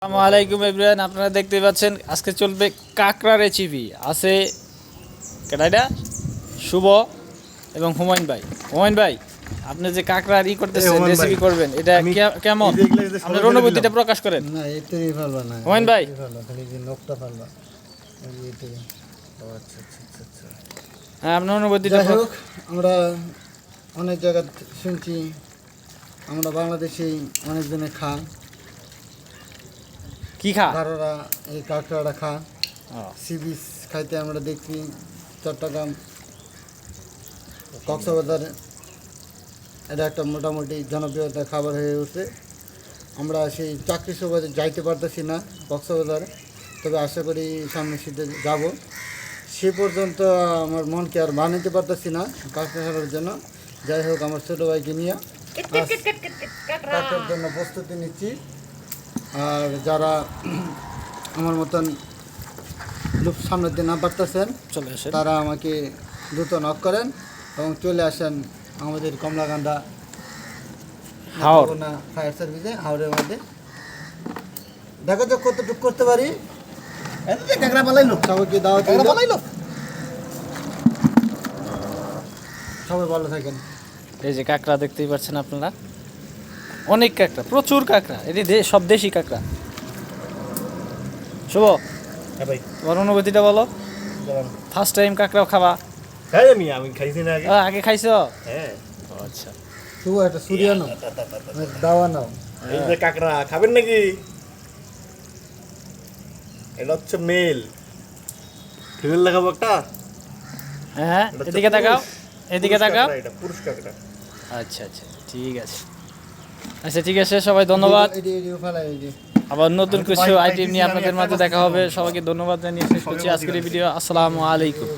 আসসালামু আলাইকুম এভরিওয়ান, আপনারা দেখতে পাচ্ছেন আজকে চলবে কাঁকড়া রেসিপি। আছে কেডাইডা শুভ এবং হুমায়ুন ভাই। হুমায়ুন ভাই, আপনি যে কাঁকড়ার করতেছেন, রেসিপি করবেন, এটা কেমন আপনার অনুভূতিটা প্রকাশ করেন। না এটাই ভালো না হুমায়ুন ভাই, ভালো খালি যে নকটা ভালো এটাই। আচ্ছা আচ্ছা আচ্ছা আচ্ছা। হ্যাঁ, আপনার অনুভূতিটা যাই হোক, আমরা অনেক জায়গা শুনছি, আমরা বাংলাদেশেই অনেকজনে খান, কি খা কারোরা এই কাঁকড়াটা খান। সি বিচ খাইতে আমরা দেখি চট্টগ্রাম, কক্সবাজার এটা একটা মোটামুটি জনপ্রিয়তা খাবার হয়ে উঠছে। আমরা সেই চাকরি সুবাদে যাইতে পারতেছি না কক্সবাজারে, তবে আশা করি সামনে শীতে যাব। সে পর্যন্ত আমার মনকে আর মানিতে পারতেছি না কাঁকড়া খাওয়ার জন্য। যাই হোক, আমার ছোটো ভাইকে নিয়ে কাঁকড়ার জন্য প্রস্তুতি নিচ্ছি। আর যারা আমার মতন লোক সামনের দিন না পারতেছেন, চলে আসেন, তারা আমাকে দ্রুত নক করেন এবং চলে আসেন আমাদের কমলাকান্দা হাওর ফায়ার সার্ভিসে, হাওড়ের মধ্যে। দেখো তো কতটুকু করতে পারি। সবাইকে দাওয়াত দিল। সবাই ভালো থাকেন। এই যে কাঁকড়া দেখতেই পাচ্ছেন আপনারা, অনেক কাঁকড়া, প্রচুর কাঁকড়া। এটি সব দেশি কাঁকড়া। শুভ, হ্যাঁ ভাই, তোমার অনুভূতিটা বলো। ফার্স্ট টাইম কাঁকড়া খাবা? খাই আমি খাইছি না আগে। আগে খাইছো? হ্যাঁ। আচ্ছা, শুভ একটা সুরিয়ানো দাওয়া নাও। এই যে কাঁকড়া খাবেন নাকি? এটা হচ্ছে মেল, ফিমেল দেখাবো একটা। হ্যাঁ, এটা হচ্ছে এদিকে তাকাও, পুরুষ। এদিকে পুরুষ তাকাও। কাঁকড়া, এটা পুরুষ কাঁকড়া। আচ্ছা আচ্ছা, ঠিক আছে। আচ্ছা, ঠিক আছে, সবাই ধন্যবাদ। আবার নতুন কিছু আইটেম নিয়ে আপনাদের মাঝে দেখা হবে। সবাইকে ধন্যবাদ জানিয়ে শেষ করছি আজকের এই ভিডিও। আসসালামু আলাইকুম।